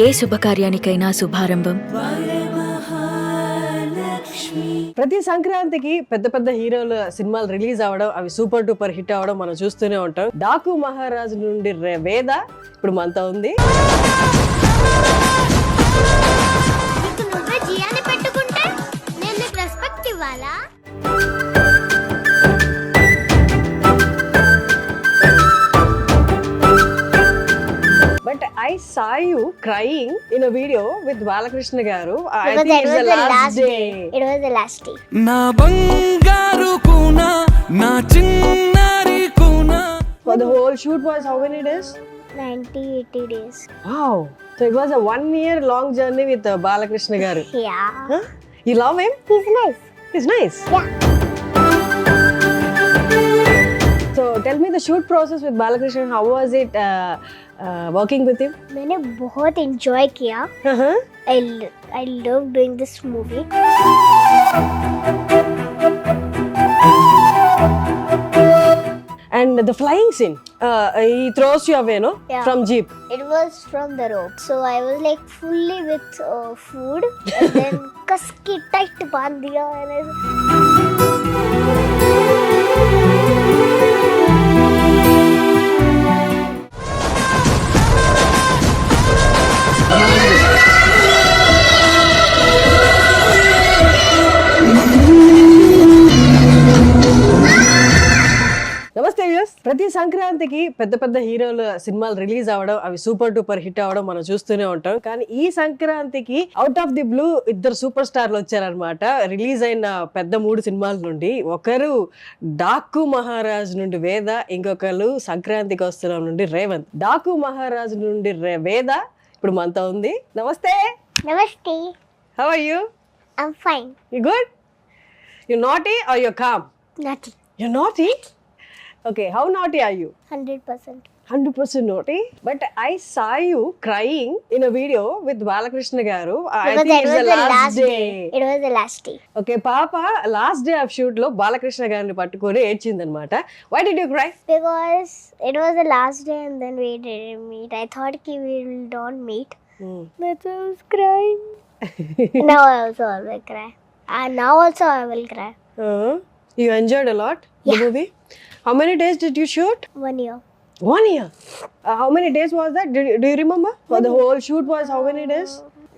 ఏ శుభకార్యానికైనా శుభారంభం ప్రతి సంక్రాంతికి పెద్ద పెద్ద హీరోల సినిమాలు రిలీజ్ అవ్వడం, అవి సూపర్ డూపర్ హిట్ అవ్వడం మనం చూస్తూనే ఉంటాం. డాకు మహారాజ్ నుండి వేద ఇప్పుడు మనతో ఉంది. But I saw you crying in a video with Balakrishna garu. I think it was the last day. It was the last day. Na bangaru kuna na chinnari kuna. For the whole shoot was how many days? 90-80 days. Wow. So it was a 1 year long journey with Balakrishna garu. Yeah. Huh? You love him? He's nice. He's nice. Yeah. So tell me the shoot process with Balakrishna. How was it working with him? मैंने बहुत enjoy किया. Uh-huh. I love doing this movie. And the flying scene, he throws you away, no? Yeah. From jeep. It was from the rope. So I was like fully with food and then kaski tight बांध दिया मैंने. నమస్తే viewers. ప్రతి సంక్రాంతికి పెద్ద పెద్ద హీరోల సినిమాలు రిలీజ్ అవ్వడం, అవి సూపర్ డూపర్ హిట్ అవ్వడం మనం చూస్తూనే ఉంటాం. కానీ ఈ సంక్రాంతికి అవుట్ ఆఫ్ ది బ్లూ ఇద్దరు సూపర్ స్టార్లు వచ్చారనమాట. రిలీజ్ అయిన పెద్ద 3 సినిమాల నుండి ఒకరు డాకు మహారాజ్ నుండి వేద, ఇంకొకరు సంక్రాంతికి వస్తున్న నుండి రేవంత్. డాకు మహారాజ్ నుండి వేద ఇప్పుడు మనతో ఉంది. నమస్తే. Namaste. How are you? I'm fine. You good? You naughty are you calm? Naughty. You naughty? Okay, how naughty are you? 100%. 100% naughty. But I saw you crying in a video with Balakrishna garu. I Because think it it's was the the last day. It was the last day. Okay, Papa, last day of shoot lo Balakrishna garni pattukoni ఏడ్చిందన్నమాట. Why did you cry? Because it was the last day and then we didn't meet. I thought we will not meet. That's why I was crying. Now also I will cry. Now also I will cry. You enjoyed a lot the movie? How many days did you shoot? 1 year. 1 year. How many days was that? Do you remember? For the whole shoot was how many days?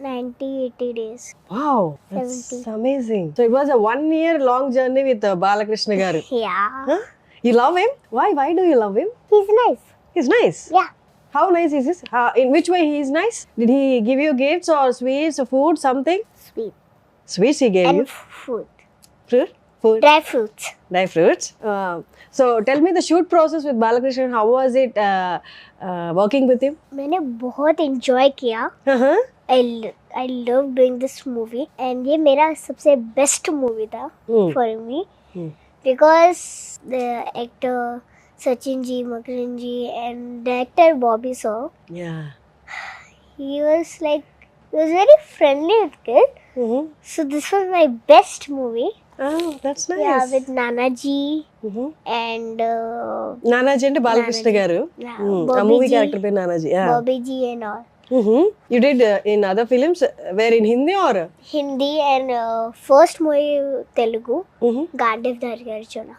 90-80 days. Wow, that's 70. amazing. So it was a 1 year long journey with Balakrishna garu. Yeah. Huh? You love him? Why do you love him? He's nice. He's nice. Yeah. How nice is this? In which way he is nice? Did he give you gifts or sweets or food, something? Sweet. Sweets he gave And you? food. Fruit? Food? Dry fruits. Dry fruits. So tell me the shoot process with Balakrishna. How was it working with him? मैंने बहुत enjoy किया. Uh-huh. I love doing this movie and ये मेरा सबसे best movie था for me because the actor Sachin ji, Makaran ji and director Bobby Saw, Yeah. he was very friendly kid. Mm-hmm. So this was my best movie. Oh, that's nice. Yeah, with Nana ji Mm-hmm. and Nanaji and Balakrishna garu. yeah, A Bobby movie ji, character by Nanaji. Yeah. Bobby ji and all. Mm-hmm. You did in other films where in Hindi or? Hindi and first movie Telugu, Mm-hmm. Gandhivdhari Arjuna.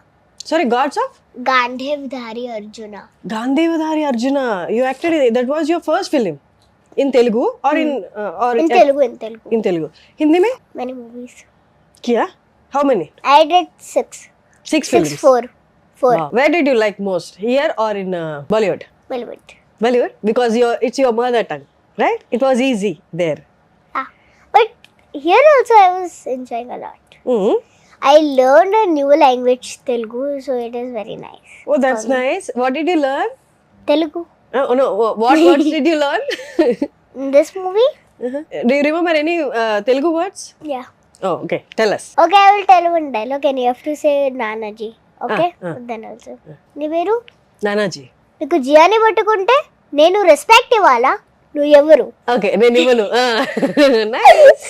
Sorry, Gods of? Gandhivdhari Arjuna. Gandhivdhari Arjuna. You acted in, that was your first film in Telugu or in In Telugu. in Telugu. Hindi mein Many movies. kiya? How many? I did 6. 6 films. 4. Wow. Where did you like most? Here or in Bollywood? Bollywood. Bollywood because it's your mother tongue, right? It was easy there. But here also I was enjoying a lot. Mm-hmm. I learned a new language, Telugu, so it is very nice. Oh, that's nice. What did you learn? Telugu. Oh no, what words did you learn? In this movie? Do you remember any Telugu words? Yeah. Oh, okay. Tell us. Okay, I will tell you one dialogue and you have to say Nana ji. Okay? Then also. నీ పేరు Nanaji. నీకు జియాని పట్టుకుంటే నేను respect ఇవ్వాలా నువ్వు ఎవరు Okay, నేను ఇవ్వను. Nice.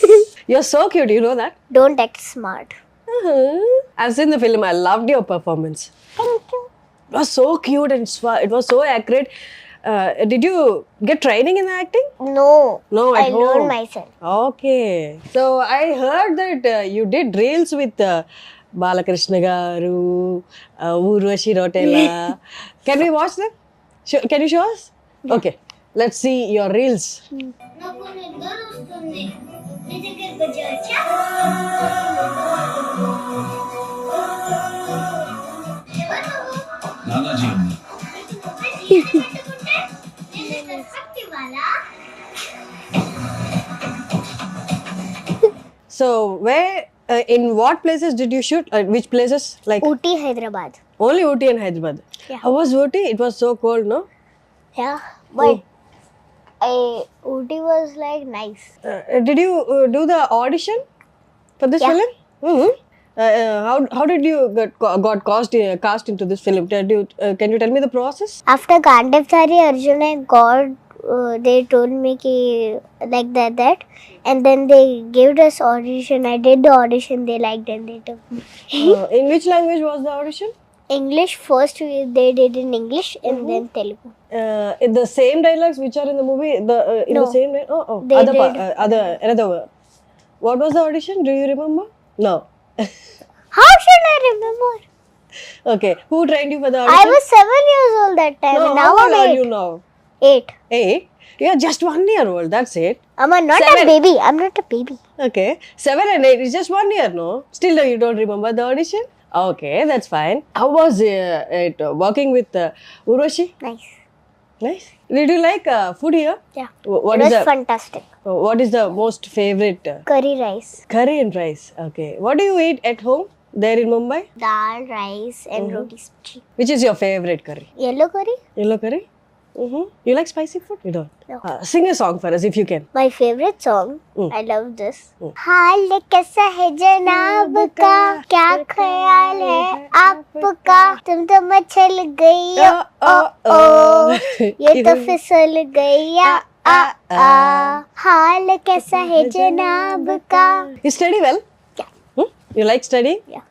You're so cute, you know that? Don't act smart. I've seen the film. I loved your performance. Thank you. It was so cute and it was so accurate. Did you get training in acting? No. No, I at home. learned myself. Okay. So I heard that you did reels with Balakrishna garu, Urvashi Rotela. Can we watch them? Can you show us? Okay. Let's see your reels. నాకు నిద్ర వస్తుంది నీ దగ్గరికి వచ్చా నానాజీ అమ్మ So where, in what places did you shoot? Which places? Like Ooty, Hyderabad. only Ooty and Hyderabad. Yeah. How was Ooty? It was so cold, no? Yeah, but Ooty was like nice. Did you do the audition for this Yeah. film? Mm-hmm. How did you got cast into this film? Can you tell me the process? After Gandhavdhari Arjun I got they told me ki like that and then they gave us audition. I did the audition, they liked and they took me. In which language was the audition? English first they did in English and then Telugu. In the same dialogues which are in the movie, in No. the same They other did. another word. What was the audition? Do you remember? No. How should I remember? Okay. Who trained you for the I audition? was 7 years old that time. No, and how now old I'm are 8. you now? 8. 8. You are just 1 year old. That's it. I'm not 7. a baby. I'm not a baby. Okay. 7 and 8 is just 1 year, no? Still you don't remember the audition? Okay, that's fine. How was it working with Urvashi? Nice. Nice. Did you like food here? Yeah. What it is was the fantastic. what is the most favorite? Curry rice. Curry and rice. Okay. What do you eat at home there in Mumbai? Dal, rice and roti sabji. Which is your favorite curry? Yellow curry? Yellow curry? Mm-hmm. You like spicy food? You don't? No. Sing a song for us if you can. My favorite song. Mm. I love this. हाल कैसा है जनाब का क्या ख्याल है आपका तुम तो मचल गई ओ ये तो फिसल गई हाल कैसा है जनाब का. You study well? Yeah. You like studying? Yeah.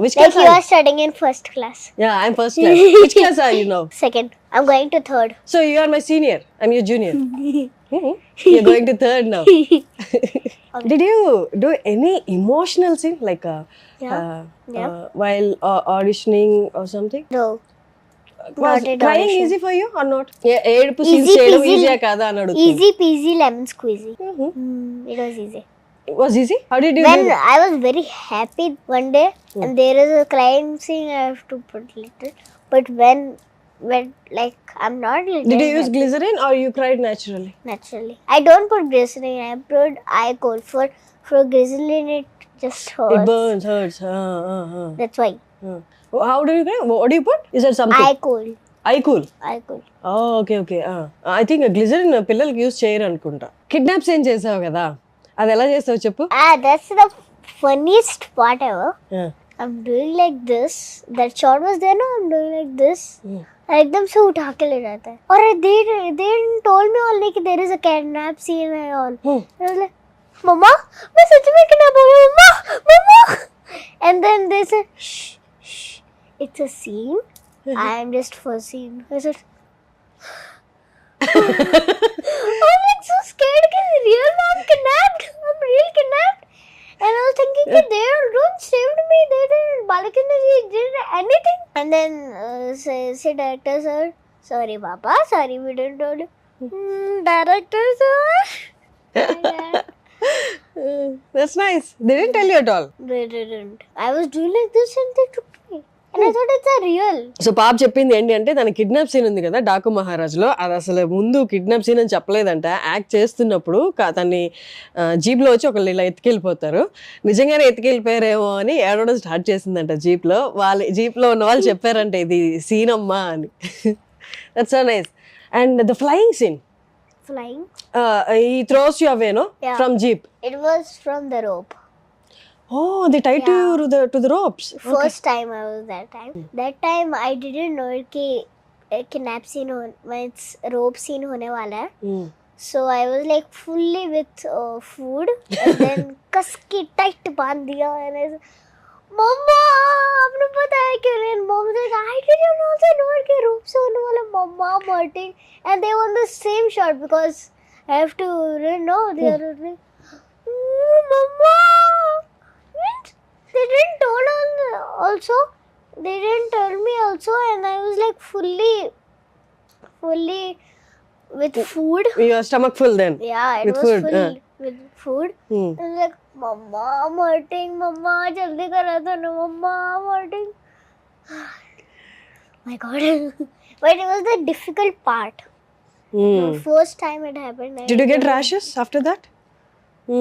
Which Like class you are are studying in first class. Yeah, I'm first class. Which class are you now? Second. I'm going to third. So you are my senior. I'm your junior. You're going to third now. Did you do any emotional scene like Yeah. while auditioning or something? No. Was Not at crying audition. easy for you or not? ఏడుపు Easy scenes చేయడం peasy. ఈజీయా కాదా అని అడుగుతుంది. Easy peasy lemon squeezy. It was easy. It was easy? How did you When do that? I was very happy one day and there is a crying scene, I have to put little. But when like I'm not little. Did you use glycerin or you cried naturally? naturally? I don't put glycerin. I put alcohol. For glycerin it just It hurts. burns, hurts. That's why How do you cry? What do you put? Is that something? alcohol. Alcohol. Alcohol. Okay okay I think glycerin పిల్లలకి use చేయరు అనుకుంటా. Kidnaps ఏం చేసావు కదా, అది ఎలా చేసావు చెప్పు. That's the funniest part ever. Yeah. I'm doing like this. That shot was there, no? I'm doing like this. एकदम से उठा के ले जाता है. और they told me all like there is a kidnap scene and all. I was like, Mama, मैं सच में kidnap हो गया, Mama. And then they said, shh, it's a scene. I am just for scene. I said, I'm like so scared because real mom kidnapped. I'm real kidnapped. And I was thinking that they don't saved me. They didn't. Balakina did anything. And then say director sir, sorry Papa, sorry we didn't told you. Director sir. That's nice. They didn't tell you at all. They didn't. I was doing like this and they took me. And I thought it's a real. So పాప చెప్పింది ఏంటి అంటే తన kidnap scene ఉంది కదా డాకు మహారాజ్లో, అది అసలు ముందు కిడ్నాప్ సీన్ అని చెప్పలేదంట. యాక్ట్ చేస్తున్నప్పుడు తన్ని జీప్లో వచ్చి ఒకళ్ళు ఇలా ఎత్తుకెళ్ళిపోతారు, నిజంగానే ఎత్తుకెళ్ళిపోయారేమో అని ఏడవడం స్టార్ట్ చేసిందంట జీప్లో. జీప్లో ఉన్న వాళ్ళు చెప్పారంట ఇది సీన్ అమ్మా అని. That's so nice. And the flying scene, Flying. he throws you away, no? Yeah. From jeep. It was from the rope. Oh, they tied you to the ropes. First time I was that time. That time I didn't know कि kidnap scene when it's rope scene होने वाला है. So I was like fully with food and then कस के tight बांध दिया and I said, मम्मा आपने पता है क्यों नहीं? Mom said, I didn't also know कि रूप से होने वाला मम्मा Martin, and they won the same shot because I have to know the other thing. Mama, they didn't told on also. They didn't tell me also, and I was like fully with food. Your stomach full then? Yeah, it With was food, full with food. I was like, Mama, I'm hurting. Mama, jaldi kara tha na. Mama, I'm hurting. My God. But it was the difficult part. The first time it happened. Did you get rashes after that? So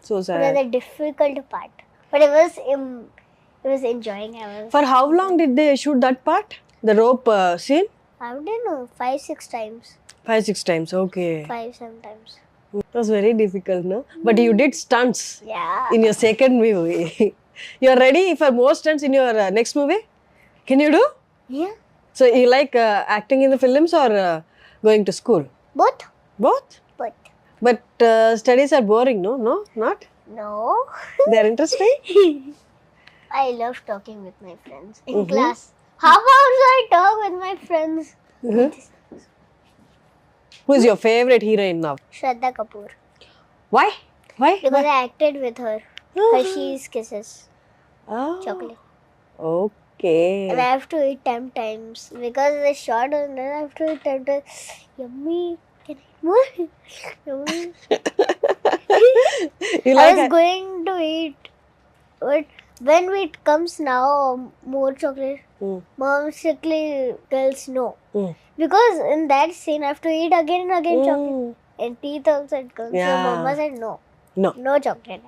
It was sad. the difficult part. But it was enjoying. For how long did they shoot that part? The rope scene? I don't know, 5-6 times. 5-6 times, okay. 5 sometimes. It was very difficult, no? But you did stunts Yeah. in your second movie. You are ready for more stunts in your next movie? Can you do? Yeah. So you like acting in the films or going to school? Both. Both? But But studies are boring, no? No? Not? no. They are interesting? I love talking with my friends in class. How about I talk with my friends? Who is your favorite heroine now? Shraddha Kapoor. Why? Why? Because I acted with her. Hershey's Kisses. Oh, Chocolate. okay. And I have to eat 10 times. Because the short on that, I have to eat 10 times. Yummy. Can I eat more? Yummy. You I like was going to eat. But when it comes now, more chocolate, Mom strictly tells no. Because in that scene, I have to eat again and again chocolate. And teeth also it comes. Yeah. So Mama said no. No. No chocolate.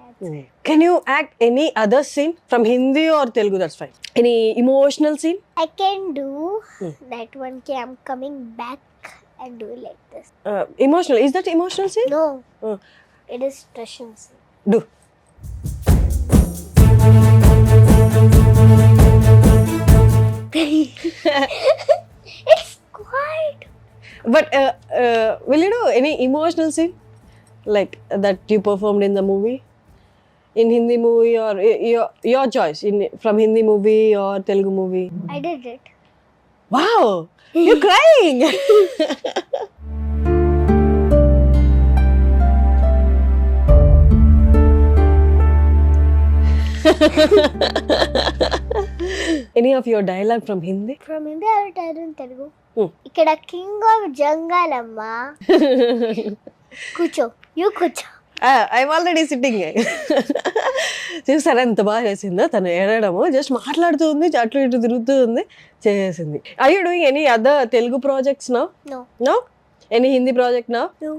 Can you act any other scene from Hindi or Telugu? That's fine. Any emotional scene? I can do that one. Okay, I'm coming back and do it like this. Emotional. Is that emotional scene? No. Uh, It is Russian scene. do. It's quite. But will you do any emotional scene? Like that you performed in the movie? In Hindi movie or your choice? From Hindi movie or Telugu movie? I did it. Wow! You're crying! Any of your dialogue from Hindi? From India, I will tell in Telugu. ఇక్కడ king of జంగాలమ్మా కూర్చో you కూర్చో I'm already sitting చూసారా ఎంత బాగా చేసిందో తను ఏడడము just మాట్లాడుతూ ఉంది అట్లు ఇటు తిరుగుతూ ఉంది చేసింది I you doing any other Telugu projects now no no any Hindi project now no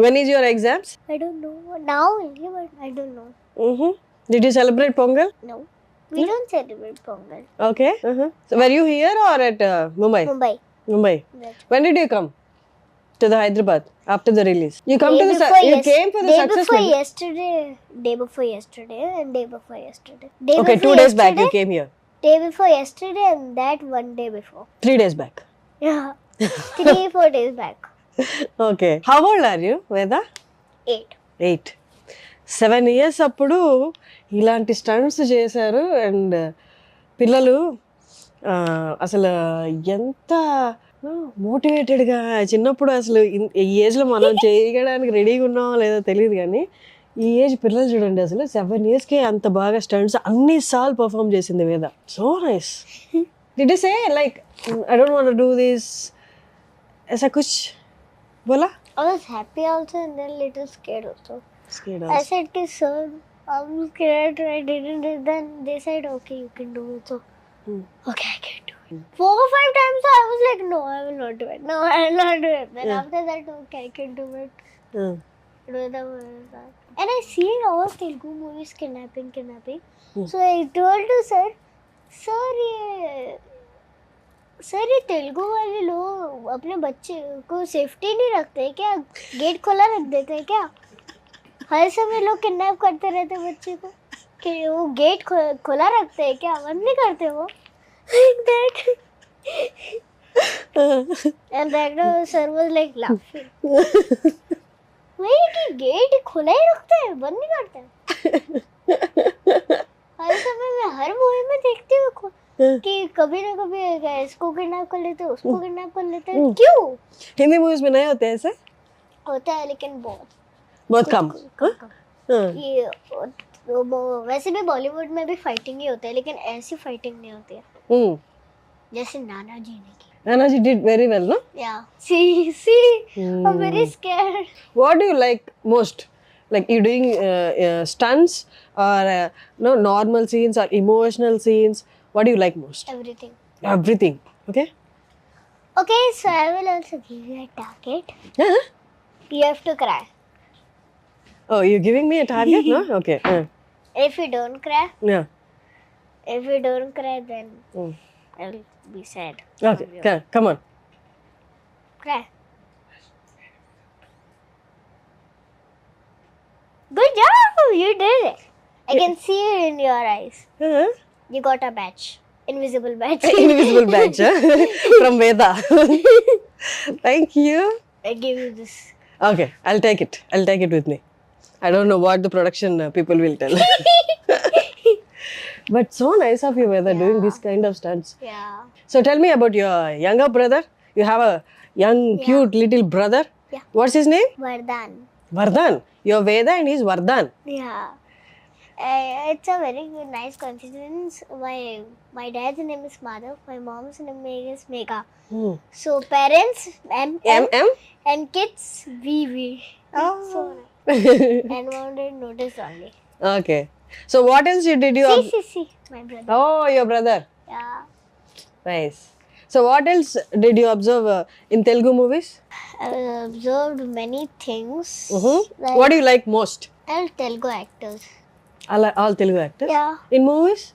when is your exams I don't know now only, but I don't know. Did you celebrate Pongal No, we don't celebrate Pongal. Okay so were you here or at Mumbai Mumbai. Mumbai. That's When did you come to the Hyderabad after the release? You come to the you came for the day success before meet. yesterday, day before yesterday, and day before yesterday. Day Okay, before 2 days back you yesterday, came here. Day before yesterday, and that one day before. 3 days back. Yeah, 3-4 days back. Okay. How old are you, Veda? 8. 8. 7 years అప్పుడు ఇలాంటి stunts చేశారు and పిల్లలు అసలు ఎంత మోటివేటెడ్గా చిన్నప్పుడు అసలు ఈ ఏజ్లో మనం చేయడానికి రెడీగా ఉన్నామో లేదో తెలియదు కానీ ఈ ఏజ్ పిల్లలు చూడండి అసలు 7 yearsకే అంత బాగా స్టంట్స్ అన్నిసార్లు పర్ఫామ్ చేసింది వేద so nice did you say like I don't want to do this ऐसा कुछ बोला I was happy also and then little scared also. Scared I said to sir, I'm scared, I didn't do it. Then they said, okay, you can do it. So, okay, I can do it. 4 or 5 times I was like, no, I will not do it. No, I will not do it. Then after that, okay, I can do it. And I see in all Telugu movies kidnapping. So I told to sir, ये तेलुगु वाले लोग अपने बच्चे को safety नहीं रखते क्या? Gate खोला रख देते हैं क्या? हर समय लोग किडनैप करते रहते बच्चे को कि वो गेट खोला रखते हैं क्या? बंद नहीं करते वो? And that sir was like laughing. वही कि गेट खुला ही रखते हैं, बंद नहीं करते हैं. हर समय मैं हर मूवी में देखती हूँ कि कभी ना कभी इसको किडनैप कर लेते हैं, उसको किडनैप कर लेते हैं. क्यों हिंदी मूवीज में नहीं होते ऐसे? होता है लेकिन बहुत कम. ये वैसे भी बॉलीवुड में भी फाइटिंग ही होता है लेकिन ऐसी फाइटिंग नहीं होती है जैसे नाना जी ने की. Nana ji did very well, no? Yeah. See, I'm very scared. What do you like most? Like you doing stunts or no normal scenes or emotional scenes? What do you like most? Everything. Everything. Okay. Okay, so I will also give you a target. Huh? You have to cry. Oh, you're giving me a target, no? Okay. If you don't cry, Yeah. then I'll be sad. Okay. Come on. Cry. Good job! You did it. I can see it in your eyes. Huh? You got a badge. Invisible badge. Invisible badge huh? From Veda. Thank you. I give you this. Okay, I'll take it. I'll take it with me. I don't know what the production people will tell. But so nice of you, Veda, doing this kind of stunts. Yeah. So tell me about your younger brother. You have a young, cute little brother. Yeah. What's his name? Vardhan. Vardhan. You're Veda and he's Vardhan. Yeah. It's a very good, nice coincidence. My dad's name is Madhav. My mom's name is Megha. So parents M and kids VV. So and wanted notice only. Okay. So what else did you? See, my brother. Oh, your brother. Yeah. Nice. So what else did you observe in Telugu movies? I observed many things. Like, what do you like most? All Telugu actors. All Telugu actors? Yeah. In movies?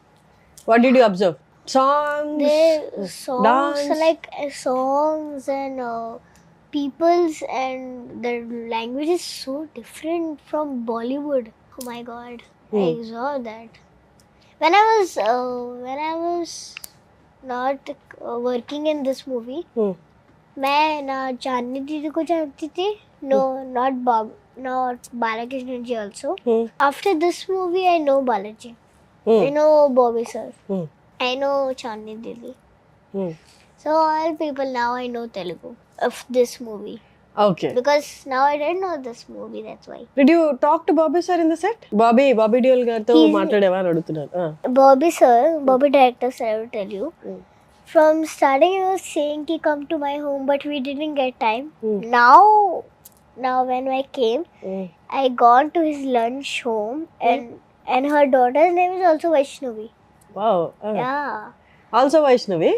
What did you observe? Songs? Songs dance? like songs and peoples and the language is so different from Bollywood. Oh my God. I saw that. When I was not working in this movie, मैं ना चांदनी दीदी को जानती थी. No, not Balakrishnan ji also. After this movie, I know Balaji. I know Bobby sir. I know Chandni Didi. So all people now I know Telugu of this movie. Okay. Because now I didn't know this movie, that's why. Did you talk to Bobby sir in the set? Bobby Deol గారితో మాట్లాడేవా అని అడుగుతున్నాను. Bobby director sir, I will tell you. From starting he was saying he come to my home but we didn't get time. Now when I came, I gone to his lunch home and her daughter's name is also Vaishnavi. Wow. Yeah. Also Vaishnavi?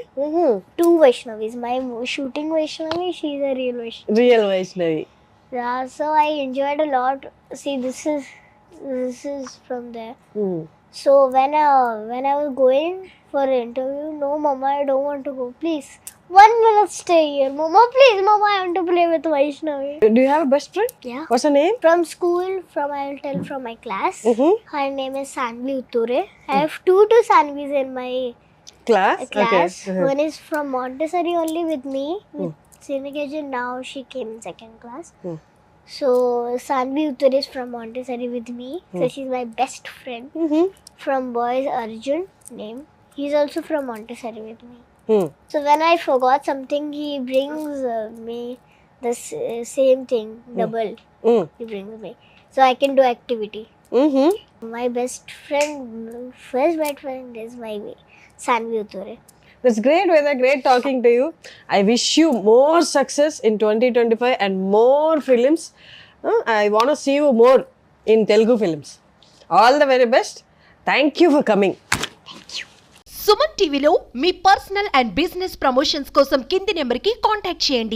Two Vaishnavis. My shooting Vaishnavi, she's a real Vaishnavi. Real Vaishnavi. Yeah, so I enjoyed a lot. See, this is from there. So when I was going for an interview, no, Mama, I don't want to go. Please, 1 minute stay here, Mama. Please, Mama, I want to play with Vaishnavi. Do you have a best friend? Yeah. What's her name? From school, I will tell from my class. Her name is Sanvi Utture. I have two Sanvis in my Class? Okay. One is from Montessori only with me. With senior KG, now she came in 2nd class. So Sanvi Uttur is from Montessori with me. So she's my best friend. From boys Arjun name. He's also from Montessori with me. So when I forgot something, he brings me the same thing, double. He brings me. So I can do activity. My best friend, first best friend is my Sanvi Utture. That's great, Veda. Great talking to you. I wish you more success in 2025 and more films. I want to see you more in Telugu films. All the very best. Thank you for coming. Suman టీవీలో మీ personal and business promotions కోసం కింది నెంబర్కి contact చేయండి.